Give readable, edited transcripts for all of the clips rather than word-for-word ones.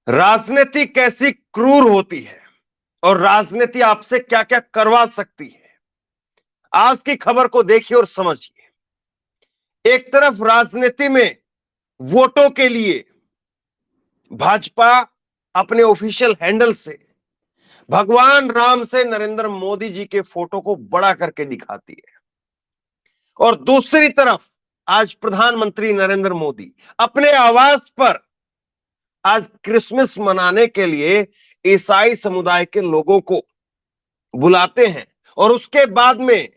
राजनीति कैसी क्रूर होती है और राजनीति आपसे क्या क्या करवा सकती है। आज की खबर को देखिए और समझिए। एक तरफ राजनीति में वोटों के लिए भाजपा अपने ऑफिशियल हैंडल से भगवान राम से नरेंद्र मोदी जी के फोटो को बड़ा करके दिखाती है, और दूसरी तरफ आज प्रधानमंत्री नरेंद्र मोदी अपने आवास पर आज क्रिसमस मनाने के लिए ईसाई समुदाय के लोगों को बुलाते हैं, और उसके बाद में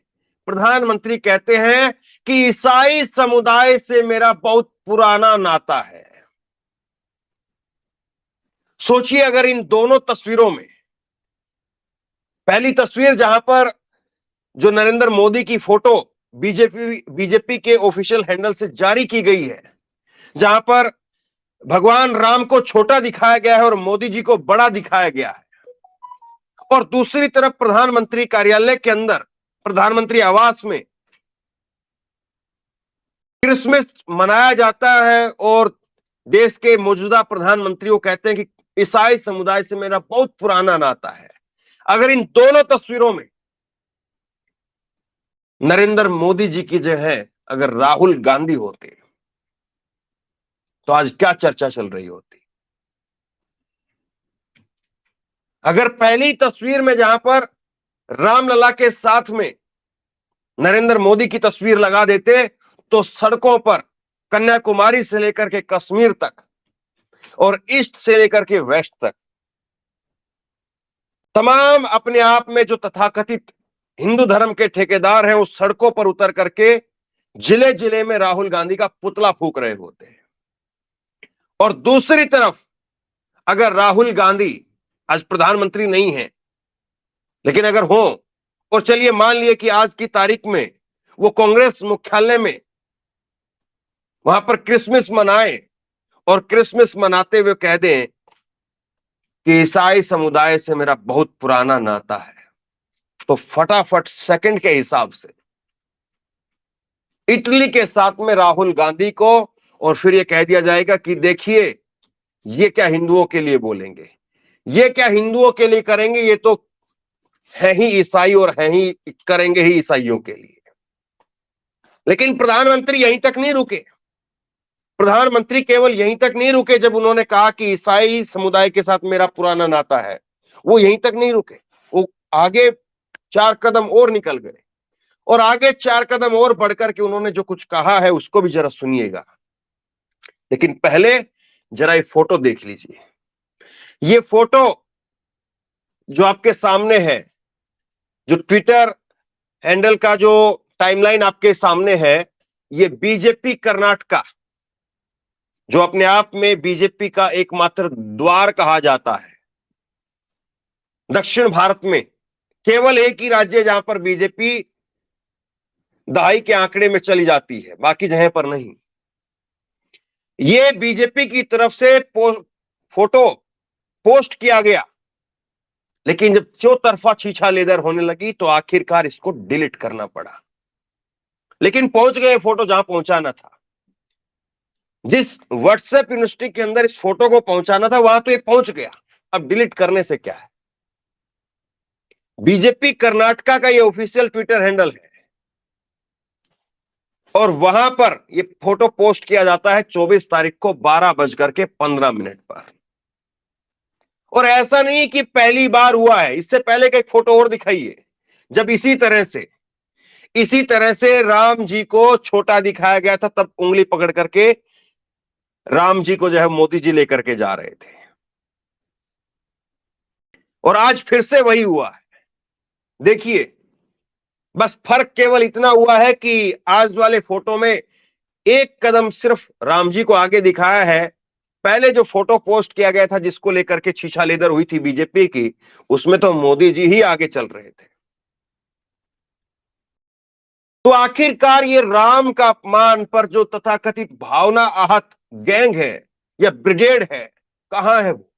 प्रधानमंत्री कहते हैं कि ईसाई समुदाय से मेरा बहुत पुराना नाता है। सोचिए, अगर इन दोनों तस्वीरों में पहली तस्वीर जहां पर जो नरेंद्र मोदी की फोटो बीजेपी के ऑफिशियल हैंडल से जारी की गई है, जहां पर भगवान राम को छोटा दिखाया गया है और मोदी जी को बड़ा दिखाया गया है, और दूसरी तरफ प्रधानमंत्री कार्यालय के अंदर प्रधानमंत्री आवास में क्रिसमस मनाया जाता है और देश के मौजूदा प्रधानमंत्री को कहते हैं कि ईसाई समुदाय से मेरा बहुत पुराना नाता है। अगर इन दोनों तस्वीरों में नरेंद्र मोदी जी की जगह अगर राहुल गांधी होते तो आज क्या चर्चा चल रही होती। अगर पहली तस्वीर में जहां पर रामलला के साथ में नरेंद्र मोदी की तस्वीर लगा देते तो सड़कों पर कन्याकुमारी से लेकर के कश्मीर तक और ईस्ट से लेकर के वेस्ट तक तमाम अपने आप में जो तथाकथित हिंदू धर्म के ठेकेदार हैं, उस सड़कों पर उतर करके जिले जिले में राहुल गांधी का पुतला फूंक रहे होते हैं। और दूसरी तरफ अगर राहुल गांधी आज प्रधानमंत्री नहीं है, लेकिन अगर हो, और चलिए मान लिए कि आज की तारीख में वो कांग्रेस मुख्यालय में वहां पर क्रिसमस मनाए और क्रिसमस मनाते हुए कह दें कि ईसाई समुदाय से मेरा बहुत पुराना नाता है, तो फटाफट सेकंड के हिसाब से इटली के साथ में राहुल गांधी को, और फिर यह कह दिया जाएगा कि देखिए ये क्या हिंदुओं के लिए बोलेंगे, ये क्या हिंदुओं के लिए करेंगे, ये तो है ही ईसाई और है ही करेंगे ही ईसाइयों के लिए। लेकिन प्रधानमंत्री यहीं तक नहीं रुके। प्रधानमंत्री केवल यहीं तक नहीं रुके जब उन्होंने कहा कि ईसाई समुदाय के साथ मेरा पुराना नाता है, वो यहीं तक नहीं रुके, वो आगे 4 कदम और निकल गए, और आगे 4 कदम और बढ़कर के उन्होंने जो कुछ कहा है उसको भी जरा सुनिएगा। लेकिन पहले जरा ये फोटो देख लीजिए। ये फोटो जो आपके सामने है, जो ट्विटर हैंडल का जो टाइमलाइन आपके सामने है, ये बीजेपी कर्नाटका, जो अपने आप में बीजेपी का एकमात्र द्वार कहा जाता है। दक्षिण भारत में केवल एक ही राज्य जहां पर बीजेपी दहाई के आंकड़े में चली जाती है, बाकी जगह पर नहीं। ये बीजेपी की तरफ से फोटो पोस्ट किया गया, लेकिन जब चौतरफा छीछालेदर होने लगी तो आखिरकार इसको डिलीट करना पड़ा। लेकिन पहुंच गए फोटो जहां पहुंचाना था। जिस व्हाट्सएप यूनिवर्सिटी के अंदर इस फोटो को पहुंचाना था वहां तो ये पहुंच गया, अब डिलीट करने से क्या है। बीजेपी कर्नाटका का ये ऑफिशियल ट्विटर हैंडल है, और वहां पर ये फोटो पोस्ट किया जाता है 24 तारीख को 12:15 पर। और ऐसा नहीं कि पहली बार हुआ है, इससे पहले का एक फोटो और दिखाइए, जब इसी तरह से राम जी को छोटा दिखाया गया था, तब उंगली पकड़ करके राम जी को जो है मोदी जी लेकर के जा रहे थे। और आज फिर से वही हुआ है। देखिए, बस फर्क केवल इतना हुआ है कि आज वाले फोटो में एक कदम सिर्फ राम जी को आगे दिखाया है। पहले जो फोटो पोस्ट किया गया था जिसको लेकर के छीछालेदर हुई थी बीजेपी की, उसमें तो मोदी जी ही आगे चल रहे थे। तो आखिरकार ये राम का अपमान पर जो तथाकथित भावना आहत गैंग है या ब्रिगेड है, कहां है वो?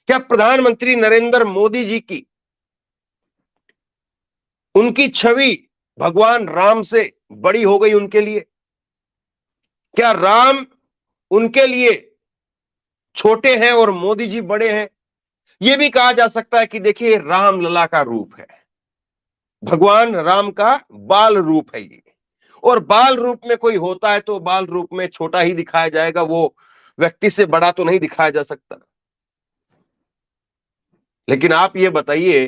क्या प्रधानमंत्री नरेंद्र मोदी जी की उनकी छवि भगवान राम से बड़ी हो गई उनके लिए? क्या राम उनके लिए छोटे हैं और मोदी जी बड़े हैं। यह भी कहा जा सकता है कि देखिए राम लला का रूप है, भगवान राम का बाल रूप है ये, और बाल रूप में कोई होता है तो बाल रूप में छोटा ही दिखाया जाएगा, वो व्यक्ति से बड़ा तो नहीं दिखाया जा सकता। लेकिन आप ये बताइए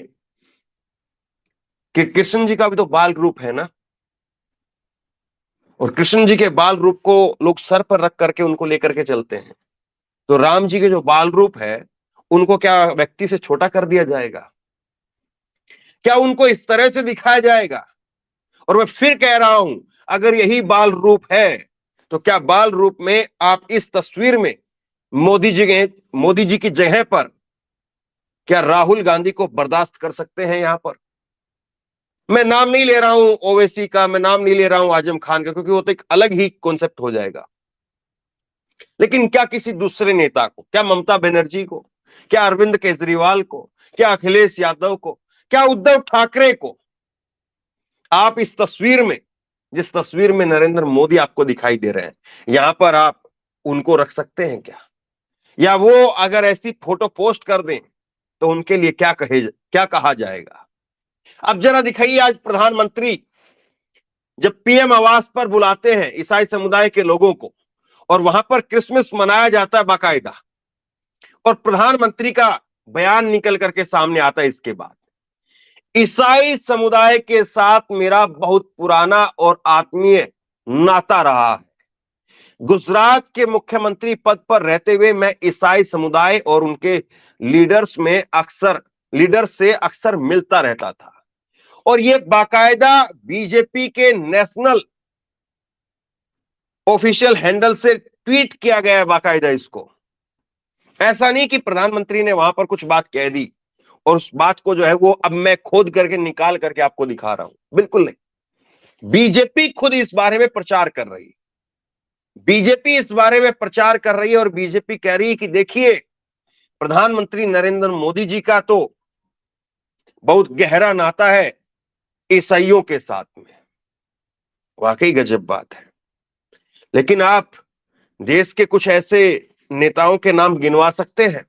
कि कृष्ण जी का भी तो बाल रूप है ना, और कृष्ण जी के बाल रूप को लोग सर पर रख करके उनको लेकर के चलते हैं, तो राम जी के जो बाल रूप है उनको क्या व्यक्ति से छोटा कर दिया जाएगा? क्या उनको इस तरह से दिखाया जाएगा? और मैं फिर कह रहा हूं, अगर यही बाल रूप है तो क्या बाल रूप में आप इस तस्वीर में मोदी जी की जगह पर क्या राहुल गांधी को बर्दाश्त कर सकते हैं? यहां पर मैं नाम नहीं ले रहा हूं ओवैसी का, मैं नाम नहीं ले रहा हूं आजम खान का, क्योंकि वो तो एक अलग ही कॉन्सेप्ट हो जाएगा। लेकिन क्या किसी दूसरे नेता को, क्या ममता बनर्जी को, क्या अरविंद केजरीवाल को, क्या अखिलेश यादव को, क्या उद्धव ठाकरे को आप इस तस्वीर में, जिस तस्वीर में नरेंद्र मोदी आपको दिखाई दे रहे हैं, यहां पर आप उनको रख सकते हैं क्या? या वो अगर ऐसी फोटो पोस्ट कर दें तो उनके लिए क्या कहा जाएगा? अब जरा दिखाइए, आज प्रधानमंत्री जब पीएम आवास पर बुलाते हैं ईसाई समुदाय के लोगों को और वहां पर क्रिसमस मनाया जाता है बाकायदा, और प्रधानमंत्री का बयान निकल करके सामने आता है इसके बाद, ईसाई समुदाय के साथ मेरा बहुत पुराना और आत्मीय नाता रहा है। गुजरात के मुख्यमंत्री पद पर रहते हुए मैं ईसाई समुदाय और उनके लीडर से अक्सर मिलता रहता था, और ये बाकायदा बीजेपी के नेशनल ऑफिशियल हैंडल से ट्वीट किया गया है बाकायदा इसको। ऐसा नहीं कि प्रधानमंत्री ने वहां पर कुछ बात कह दी और उस बात को जो है वो अब मैं खोद करके निकाल करके आपको दिखा रहा हूं, बिल्कुल नहीं। बीजेपी खुद इस बारे में प्रचार कर रही है, बीजेपी इस बारे में प्रचार कर रही है, और बीजेपी कह रही है कि देखिए प्रधानमंत्री नरेंद्र मोदी जी का तो बहुत गहरा नाता है ईसाइयों के साथ में। वाकई गजब बात है। लेकिन आप देश के कुछ ऐसे नेताओं के नाम गिनवा सकते हैं,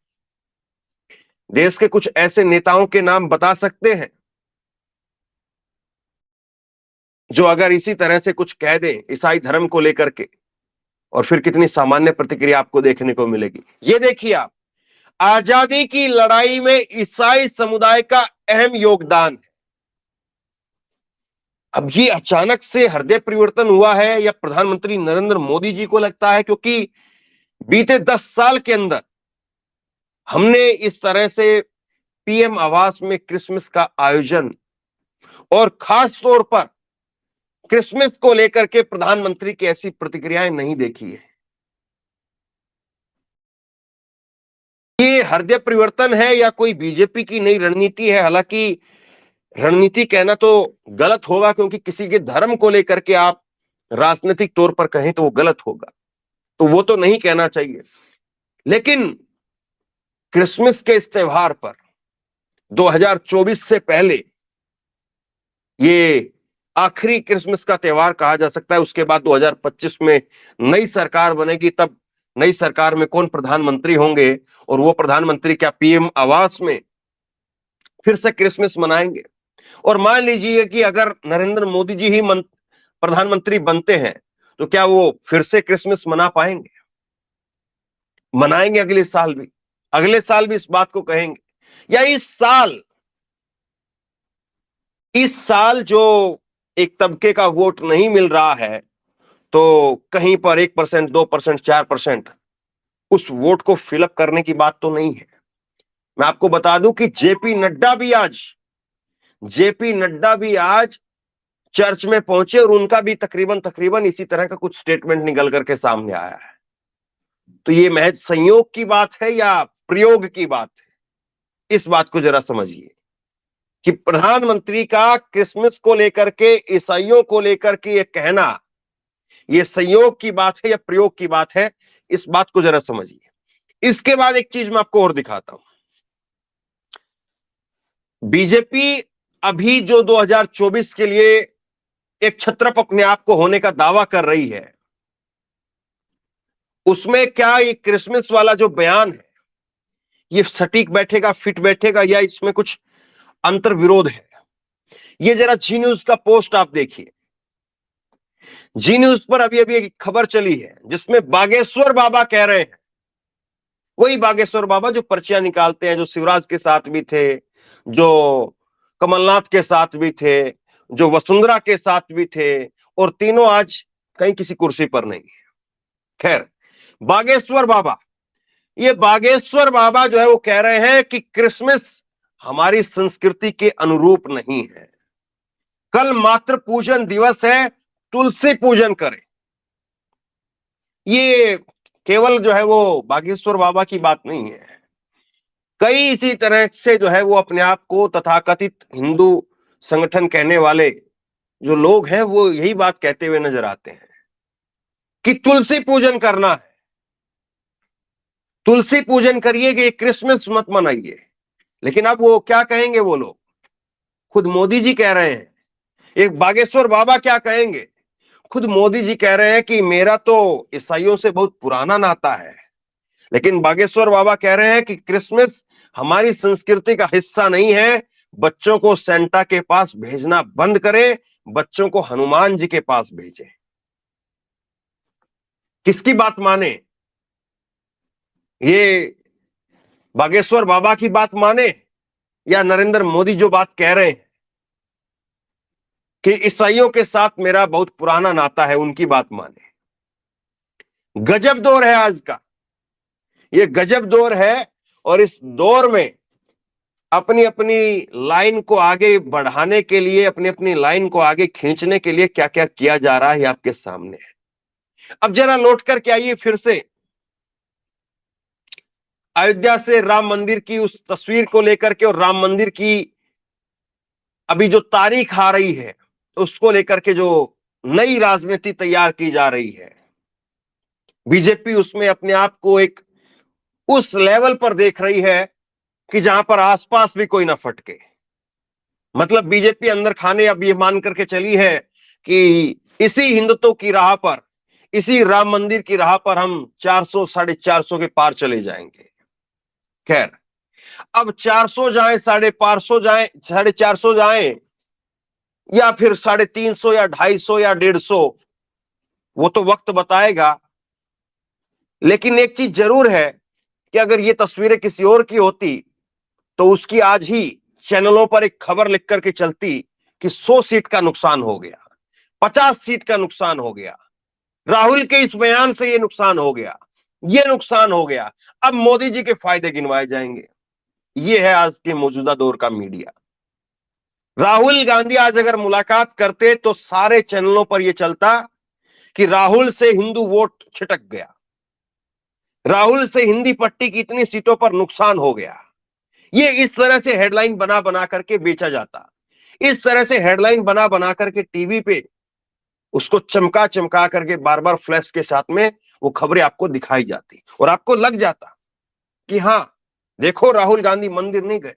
देश के कुछ ऐसे नेताओं के नाम बता सकते हैं जो अगर इसी तरह से कुछ कह दें ईसाई धर्म को लेकर के, और फिर कितनी सामान्य प्रतिक्रिया आपको देखने को मिलेगी? ये देखिए आप, आजादी की लड़ाई में ईसाई समुदाय का अहम योगदान है। अब ये अचानक से हृदय परिवर्तन हुआ है या प्रधानमंत्री नरेंद्र मोदी जी को लगता है क्योंकि बीते 10 साल के अंदर हमने इस तरह से पीएम आवास में क्रिसमस का आयोजन और खास तौर पर क्रिसमस को लेकर के प्रधानमंत्री की ऐसी प्रतिक्रियाएं नहीं देखी है। ये हृदय परिवर्तन है या कोई बीजेपी की नई रणनीति है? हालांकि रणनीति कहना तो गलत होगा, क्योंकि किसी के धर्म को लेकर के आप राजनीतिक तौर पर कहें तो वो गलत होगा, तो वो तो नहीं कहना चाहिए। लेकिन क्रिसमस के इस त्योहार पर 2024 से पहले ये आखिरी क्रिसमस का त्योहार कहा जा सकता है। उसके बाद 2025 में नई सरकार बनेगी, तब नई सरकार में कौन प्रधानमंत्री होंगे और वो प्रधानमंत्री क्या पीएम आवास में फिर से क्रिसमस मनाएंगे? और मान लीजिए कि अगर नरेंद्र मोदी जी ही प्रधानमंत्री बनते हैं तो क्या वो फिर से क्रिसमस मना पाएंगे? मनाएंगे अगले साल भी, अगले साल भी इस बात को कहेंगे? या इस साल जो एक तबके का वोट नहीं मिल रहा है, तो कहीं पर 1%, 2%, 4% उस वोट को फिलअप करने की बात तो नहीं है। मैं आपको बता दूं कि जेपी नड्डा भी आज चर्च में पहुंचे और उनका भी तकरीबन इसी तरह का कुछ स्टेटमेंट निकल करके सामने आया है। तो ये महज संयोग की बात है या प्रयोग की बात है? इस बात को जरा समझिए कि प्रधानमंत्री का क्रिसमस को लेकर के, ईसाइयों को लेकर के ये कहना, ये संयोग की बात है या प्रयोग की बात है? इस बात को जरा समझिए। इसके बाद एक चीज मैं आपको और दिखाता हूं। बीजेपी अभी जो 2024 के लिए एक छत्रप अपने आप को होने का दावा कर रही है, उसमें क्या ये क्रिसमस वाला जो बयान है ये सटीक बैठेगा, फिट बैठेगा, या इसमें कुछ अंतर विरोध है? ये जरा जी न्यूज का पोस्ट आप देखिए। जी न्यूज पर अभी अभी एक खबर चली है जिसमें बागेश्वर बाबा कह रहे हैं, वही बागेश्वर बाबा जो पर्चियां निकालते हैं, जो शिवराज के साथ भी थे, जो कमलनाथ के साथ भी थे, जो वसुंधरा के साथ भी थे, और तीनों आज कहीं किसी कुर्सी पर नहीं है। खैर, बागेश्वर बाबा, ये बागेश्वर बाबा जो है वो कह रहे हैं कि क्रिसमस हमारी संस्कृति के अनुरूप नहीं है। कल मातृ पूजन दिवस है, तुलसी पूजन करें। ये केवल जो है वो बागेश्वर बाबा की बात नहीं है, कई इसी तरह से जो है वो अपने आप को तथाकथित हिंदू संगठन कहने वाले जो लोग हैं वो यही बात कहते हुए नजर आते हैं कि तुलसी पूजन करना है, तुलसी पूजन करिए कि क्रिसमस मत मनाइए। लेकिन अब वो क्या कहेंगे? वो लोग खुद मोदी जी कह रहे हैं, एक बागेश्वर बाबा क्या कहेंगे? खुद मोदी जी कह रहे हैं कि मेरा तो ईसाइयों से बहुत पुराना नाता है, लेकिन बागेश्वर बाबा कह रहे हैं कि क्रिसमस हमारी संस्कृति का हिस्सा नहीं है। बच्चों को सेंटा के पास भेजना बंद करें, बच्चों को हनुमान जी के पास भेजें। किसकी बात माने? ये बागेश्वर बाबा की बात माने या नरेंद्र मोदी जो बात कह रहे हैं कि ईसाइयों के साथ मेरा बहुत पुराना नाता है, उनकी बात माने? गजब दौर है आज का, ये गजब दौर है। और इस दौर में अपनी अपनी लाइन को आगे बढ़ाने के लिए, अपनी अपनी लाइन को आगे खींचने के लिए क्या क्या किया जा रहा है आपके सामने है। अब जरा लौट करके आइए फिर से अयोध्या से राम मंदिर की उस तस्वीर को लेकर के, और राम मंदिर की अभी जो तारीख आ रही है उसको लेकर के जो नई राजनीति तैयार की जा रही है। बीजेपी उसमें अपने आप को एक उस लेवल पर देख रही है कि जहां पर आसपास भी कोई ना फटके। मतलब बीजेपी अंदर खाने अब ये मान करके चली है कि इसी हिंदुत्व की राह पर, इसी राम मंदिर की राह पर हम 400 450 के पार चले जाएंगे। खैर, अब 400 जाए, 450 जाए, 450 जाए, या फिर 350 या 250 या 150, वो तो वक्त बताएगा। लेकिन एक चीज जरूर है कि अगर ये तस्वीरें किसी और की होती तो उसकी आज ही चैनलों पर एक खबर लिख करके चलती कि 100 सीट का नुकसान हो गया, 50 सीट का नुकसान हो गया, राहुल के इस बयान से ये नुकसान हो गया, ये नुकसान हो गया। अब मोदी जी के फायदे गिनवाए जाएंगे। ये है आज के मौजूदा दौर का मीडिया। राहुल गांधी आज अगर मुलाकात करते तो सारे चैनलों पर यह चलता कि राहुल से हिंदू वोट छिटक गया, राहुल से हिंदी पट्टी की इतनी सीटों पर नुकसान हो गया। ये इस तरह से हेडलाइन बना बना करके बेचा जाता, इस तरह से हेडलाइन बना बना करके टीवी पे उसको चमका चमका करके बार बार फ्लैश के साथ में वो खबरें आपको दिखाई जाती, और आपको लग जाता कि हां, देखो राहुल गांधी मंदिर नहीं गए,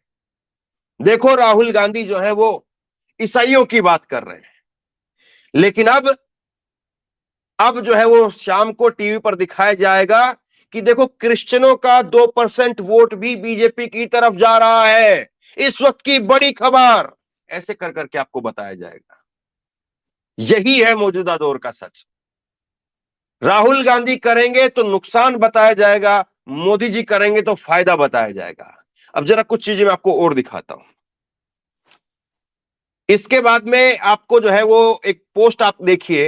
देखो राहुल गांधी जो है वो ईसाइयों की बात कर रहे हैं। लेकिन अब जो है वो शाम को टीवी पर दिखाया जाएगा कि देखो क्रिश्चियनों का 2% वोट भी बीजेपी की तरफ जा रहा है, इस वक्त की बड़ी खबर, ऐसे कर करके आपको बताया जाएगा। यही है मौजूदा दौर का सच। राहुल गांधी करेंगे तो नुकसान बताया जाएगा, मोदी जी करेंगे तो फायदा बताया जाएगा। अब जरा कुछ चीजें मैं आपको और दिखाता हूं। इसके बाद में आपको जो है वो एक पोस्ट आप देखिए,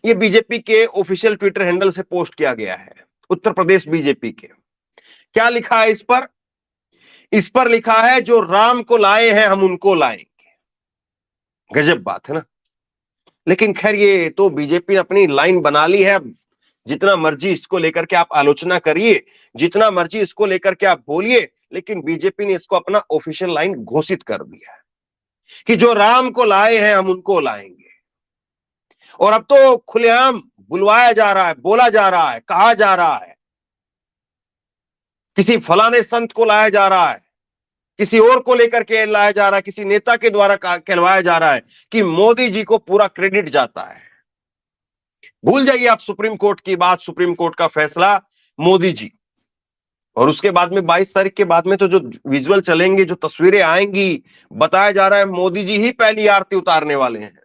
ये बीजेपी के ऑफिशियल ट्विटर हैंडल से पोस्ट किया गया है, उत्तर प्रदेश बीजेपी के। क्या लिखा है इस पर? इस पर लिखा है, जो राम को लाए हैं हम उनको लाएंगे। गजब बात है ना। लेकिन खैर, ये तो बीजेपी ने अपनी लाइन बना ली है। अब जितना मर्जी इसको लेकर के आप आलोचना करिए, जितना मर्जी इसको लेकर के आप बोलिए, लेकिन बीजेपी ने इसको अपना ऑफिशियल लाइन घोषित कर दिया है कि जो राम को लाए हैं हम उनको लाएंगे। और अब तो खुलेआम बुलवाया जा रहा है, बोला जा रहा है, कहा जा रहा है, किसी फलाने संत को लाया जा रहा है, किसी और को लेकर के लाया जा रहा है, किसी नेता के द्वारा कहलवाया जा रहा है कि मोदी जी को पूरा क्रेडिट जाता है। भूल जाइए आप सुप्रीम कोर्ट की बात, सुप्रीम कोर्ट का फैसला, मोदी जी। और उसके बाद में 22 तारीख के बाद में तो जो विजुअल चलेंगे, जो तस्वीरें आएंगी, बताया जा रहा है मोदी जी ही पहली आरती उतारने वाले हैं।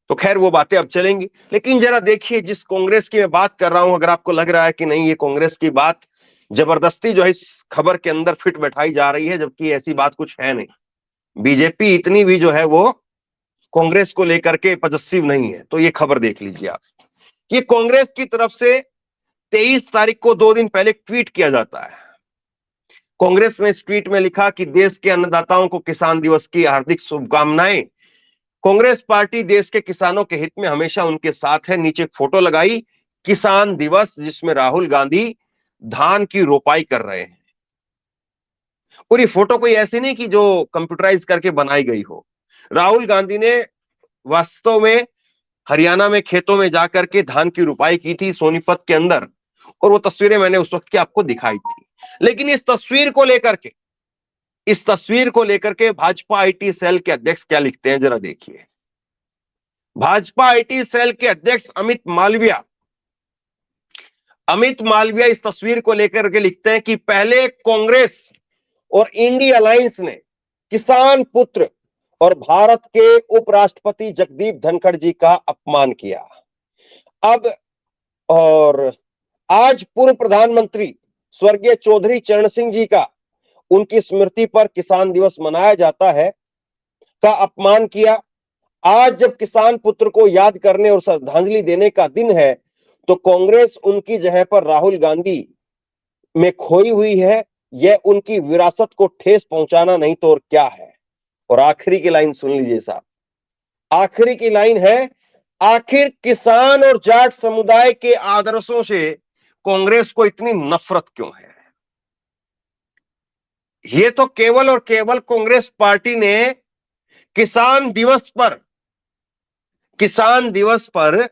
तो खैर वो बातें अब चलेंगी, लेकिन जरा देखिए जिस कांग्रेस की मैं बात कर रहा हूं, अगर आपको लग रहा है कि नहीं ये कांग्रेस की बात जबरदस्ती जो है इस खबर के अंदर फिट बैठाई जा रही है, जबकि ऐसी बात कुछ है नहीं। बीजेपी इतनी भी जो है वो कांग्रेस को लेकर के पजेसिव नहीं है। तो ये खबर देख लीजिए आप, ये कांग्रेस की तरफ से 23 तारीख को 2 दिन पहले ट्वीट किया जाता है। कांग्रेस ने इस ट्वीट में लिखा कि देश के अन्नदाताओं को किसान दिवस की हार्दिक शुभकामनाएं। कांग्रेस पार्टी देश के किसानों के हित में हमेशा उनके साथ है। नीचे एक फोटो लगाई, किसान दिवस, जिसमें राहुल गांधी धान की रोपाई कर रहे हैं। और ये फोटो कोई ऐसी नहीं कि जो कंप्यूटराइज करके बनाई गई हो। राहुल गांधी ने वास्तव में हरियाणा में खेतों में जाकर के धान की रुपाई की थी सोनीपत के अंदर, और वो तस्वीरें मैंने उस वक्त की आपको दिखाई थी। लेकिन इस तस्वीर को लेकर के भाजपा आईटी सेल के अध्यक्ष क्या लिखते हैं, जरा देखिए। भाजपा आईटी सेल के अध्यक्ष अमित मालविया इस तस्वीर को लेकर के लिखते हैं कि पहले कांग्रेस और इंडी अलायंस ने किसान पुत्र और भारत के उपराष्ट्रपति जगदीप धनखड़ जी का अपमान किया। अब और आज पूर्व प्रधानमंत्री स्वर्गीय चौधरी चरण सिंह जी का उनकी स्मृति पर किसान दिवस मनाया जाता है का अपमान किया। आज जब किसान पुत्र को याद करने और श्रद्धांजलि देने का दिन है, तो कांग्रेस उनकी जगह पर राहुल गांधी में खोई हुई है। यह उनकी विरासत को ठेस पहुंचाना नहीं तो और क्या है। और आखिरी की लाइन सुन लीजिए साहब, आखिरी की लाइन है, आखिर किसान और जाट समुदाय के आदर्शों से कांग्रेस को इतनी नफरत क्यों है। ये तो केवल और केवल कांग्रेस पार्टी ने किसान दिवस पर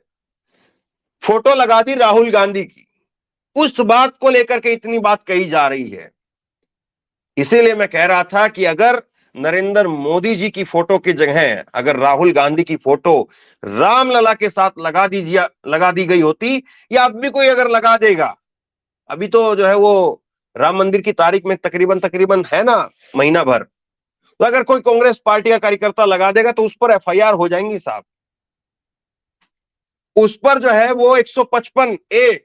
फोटो लगा दी राहुल गांधी की। उस बात को लेकर के इतनी बात कही जा रही है। इसीलिए मैं कह रहा था कि अगर नरेंद्र मोदी जी की फोटो की जगह अगर राहुल गांधी की फोटो रामलला के साथ लगा दी गई होती, या अब भी कोई अगर लगा देगा, अभी तो जो है वो राम मंदिर की तारीख में तकरीबन है ना महीना भर, तो अगर कोई कांग्रेस पार्टी का कार्यकर्ता लगा देगा तो उस पर एफआईआर हो जाएंगी साहब। उस पर जो है वो 155A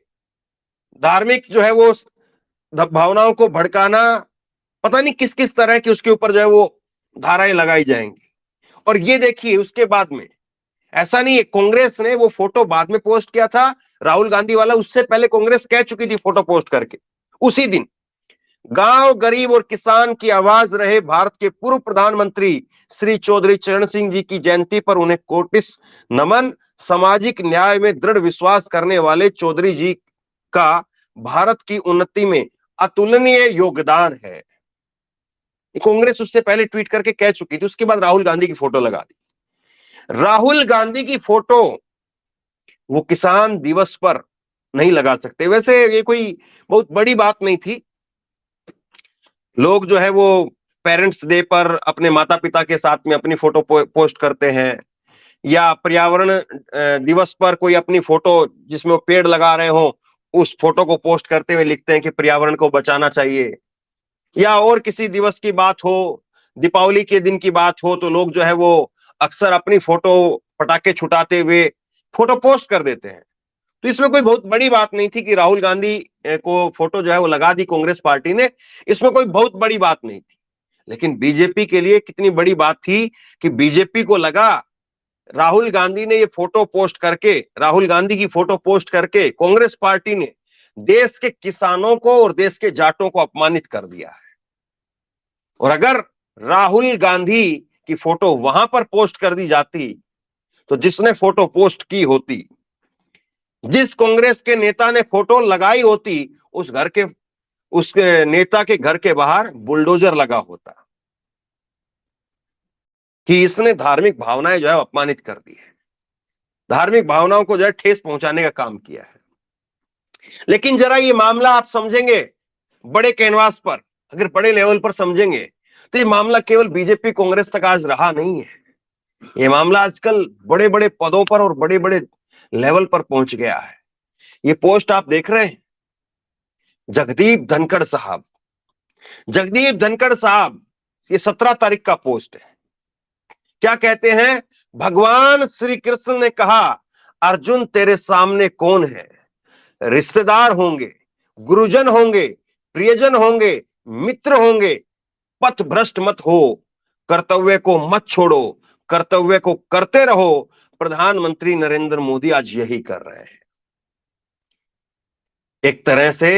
धार्मिक जो है वो भावनाओं को भड़काना, पता नहीं किस किस तरह की उसके ऊपर जो है वो धाराएं लगाई जाएंगी। और ये देखिए उसके बाद में ऐसा नहीं है, कांग्रेस ने वो फोटो बाद में पोस्ट किया था राहुल गांधी वाला, उससे पहले कांग्रेस कह चुकी थी फोटो पोस्ट करके उसी दिन, गांव गरीब और किसान की आवाज रहे भारत के पूर्व प्रधानमंत्री श्री चौधरी चरण सिंह जी की जयंती पर उन्हें कोटिस नमन। सामाजिक न्याय में दृढ़ विश्वास करने वाले चौधरी जी का भारत की उन्नति में अतुलनीय योगदान है। कांग्रेस उससे पहले ट्वीट करके कह चुकी थी, उसके बाद राहुल गांधी की फोटो लगा दी। राहुल गांधी की फोटो वो किसान दिवस पर नहीं लगा सकते। वैसे ये कोई बहुत बड़ी बात नहीं थी। लोग जो है वो पेरेंट्स डे पर अपने माता पिता के साथ में अपनी फोटो पोस्ट करते हैं, या पर्यावरण दिवस पर कोई अपनी फोटो जिसमें वो पेड़ लगा रहे हो उस फोटो को पोस्ट करते हुए लिखते हैं कि पर्यावरण को बचाना चाहिए। या और किसी दिवस की बात हो, दीपावली के दिन की बात हो, तो लोग जो है वो अक्सर अपनी फोटो पटाखे छुटाते हुए फोटो पोस्ट कर देते हैं। तो इसमें कोई बहुत बड़ी बात नहीं थी कि राहुल गांधी को फोटो जो है वो लगा दी कांग्रेस पार्टी ने, इसमें कोई बहुत बड़ी बात नहीं थी। लेकिन बीजेपी के लिए कितनी बड़ी बात थी कि बीजेपी को लगा राहुल गांधी ने ये फोटो पोस्ट करके, राहुल गांधी की फोटो पोस्ट करके कांग्रेस पार्टी ने देश के किसानों को और देश के जाटों को अपमानित कर दिया है। और अगर राहुल गांधी की फोटो वहां पर पोस्ट कर दी जाती, तो जिसने फोटो पोस्ट की होती, जिस कांग्रेस के नेता ने फोटो लगाई होती, उस नेता के घर के बाहर बुलडोजर लगा होता कि इसने धार्मिक भावनाएं जो है अपमानित कर दी है, धार्मिक भावनाओं को जो है ठेस पहुंचाने का काम किया है। लेकिन जरा ये मामला आप समझेंगे बड़े कैनवास पर, अगर बड़े लेवल पर समझेंगे, तो ये मामला केवल बीजेपी कांग्रेस तक आज रहा नहीं है। ये मामला आजकल बड़े बड़े पदों पर और बड़े बड़े लेवल पर पहुंच गया है। ये पोस्ट आप देख रहे हैं, जगदीप धनखड़ साहब, जगदीप धनखड़ साहब, ये 17 तारीख का पोस्ट है। क्या कहते हैं? भगवान श्री कृष्ण ने कहा, अर्जुन तेरे सामने कौन है? रिश्तेदार होंगे, गुरुजन होंगे, प्रियजन होंगे, मित्र होंगे, पथ भ्रष्ट मत हो, कर्तव्य को मत छोड़ो, कर्तव्य को करते रहो। प्रधानमंत्री नरेंद्र मोदी आज यही कर रहे हैं। एक तरह से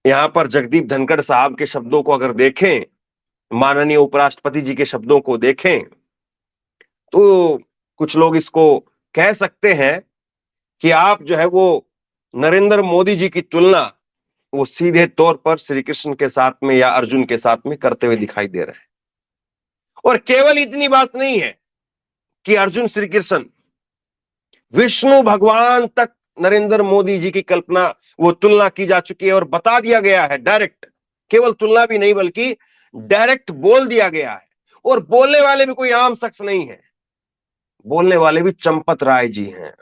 यहां पर जगदीप धनखड़ साहब के शब्दों को अगर देखें, माननीय उपराष्ट्रपति जी के शब्दों को देखें, तो कुछ लोग इसको कह सकते हैं कि आप जो है वो नरेंद्र मोदी जी की तुलना वो सीधे तौर पर श्री कृष्ण के साथ में या अर्जुन के साथ में करते हुए दिखाई दे रहे हैं। और केवल इतनी बात नहीं है कि अर्जुन श्री कृष्ण, विष्णु भगवान तक नरेंद्र मोदी जी की कल्पना वो तुलना की जा चुकी है और बता दिया गया है डायरेक्ट, केवल तुलना भी नहीं बल्कि डायरेक्ट बोल दिया गया है। और बोलने वाले भी कोई आम शख्स नहीं है, बोलने वाले भी चंपत राय जी हैं,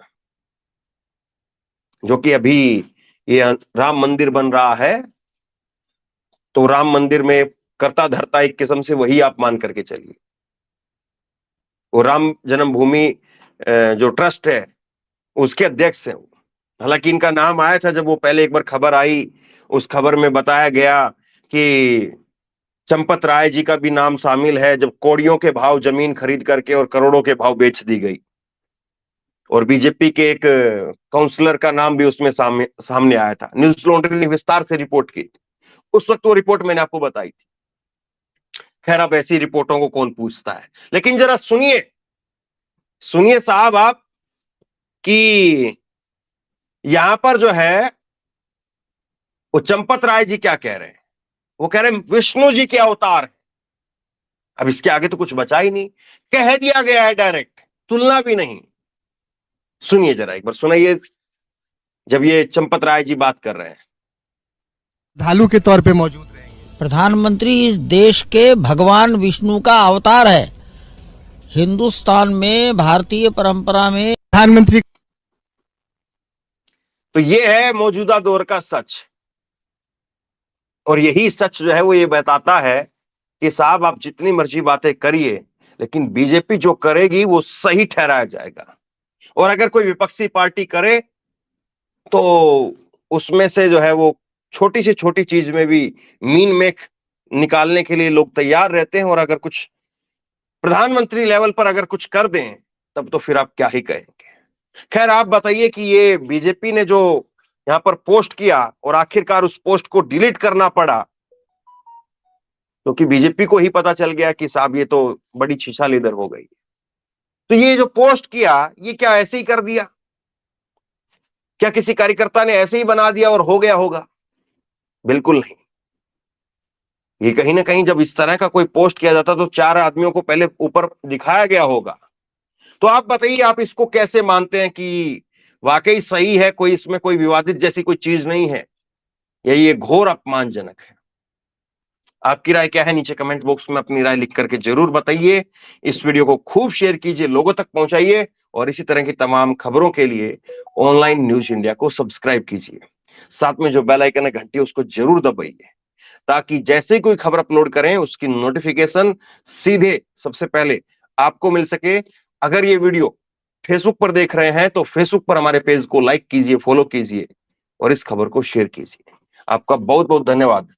जो कि अभी ये राम मंदिर बन रहा है, तो राम मंदिर में कर्ता धर्ता एक किस्म से वही आप मान करके चलिए। वो राम जन्मभूमि जो ट्रस्ट है उसके अध्यक्ष हैं। हालांकि इनका नाम आया था जब वो पहले एक बार खबर आई, उस खबर में बताया गया कि चंपत राय जी का भी नाम शामिल है, जब कौड़ियों के भाव जमीन खरीद करके और करोड़ों के भाव बेच दी गई। और बीजेपी के एक काउंसलर का नाम भी उसमें सामने आया था। न्यूज लॉन्ड्री ने विस्तार से रिपोर्ट की थी, उस वक्त वो रिपोर्ट मैंने आपको बताई थी। खैर, अब ऐसी रिपोर्टों को कौन पूछता है, लेकिन जरा सुनिए, सुनिए साहब आप कि यहां पर जो है वो चंपत राय जी क्या कह रहे हैं। वो कह रहे हैं विष्णु जी के अवतार है। अब इसके आगे तो कुछ बचा ही नहीं, कह दिया गया है डायरेक्ट, तुलना भी नहीं। सुनिए जरा एक बार, सुनाइए जब ये चंपत राय जी बात कर रहे हैं। भालू के तौर पे मौजूद रहेंगे। प्रधानमंत्री इस देश के भगवान विष्णु का अवतार है। हिंदुस्तान में, भारतीय परंपरा में प्रधानमंत्री, तो ये है मौजूदा दौर का सच। और यही सच जो है वो ये बताता है कि साहब आप जितनी मर्जी बातें करिए, लेकिन बीजेपी जो करेगी वो सही ठहराया जाएगा। और अगर कोई विपक्षी पार्टी करे तो उसमें से जो है वो छोटी से छोटी चीज में भी मीन मेख निकालने के लिए लोग तैयार रहते हैं। और अगर कुछ प्रधानमंत्री लेवल पर अगर कुछ कर दें तब तो फिर आप क्या ही कहेंगे। खैर, आप बताइए कि ये बीजेपी ने जो यहां पर पोस्ट किया और आखिरकार उस पोस्ट को डिलीट करना पड़ा, क्योंकि बीजेपी को ही पता चल गया कि साहब ये तो बड़ी छीछा लीडर हो गई। तो ये जो पोस्ट किया ये क्या ऐसे ही कर दिया? क्या किसी कार्यकर्ता ने ऐसे ही बना दिया और हो गया होगा? बिल्कुल नहीं। ये कहीं ना कहीं जब इस तरह का कोई पोस्ट किया जाता तो 4 आदमियों को पहले ऊपर दिखाया गया होगा। तो आप बताइए, आप इसको कैसे मानते हैं कि वाकई सही है, कोई इसमें कोई विवादित जैसी कोई चीज नहीं है, या ये घोर अपमानजनक है? आपकी राय क्या है? नीचे कमेंट बॉक्स में अपनी राय लिख करके जरूर बताइए। इस वीडियो को खूब शेयर कीजिए, लोगों तक पहुंचाइए, और इसी तरह की तमाम खबरों के लिए ऑनलाइन न्यूज इंडिया को सब्सक्राइब कीजिए। साथ में जो बेल आइकन है घंटी उसको जरूर दबाइए, ताकि जैसे कोई खबर अपलोड करें उसकी नोटिफिकेशन सीधे सबसे पहले आपको मिल सके। अगर ये वीडियो फेसबुक पर देख रहे हैं तो फेसबुक पर हमारे पेज को लाइक कीजिए, फॉलो कीजिए और इस खबर को शेयर कीजिए। आपका बहुत बहुत धन्यवाद।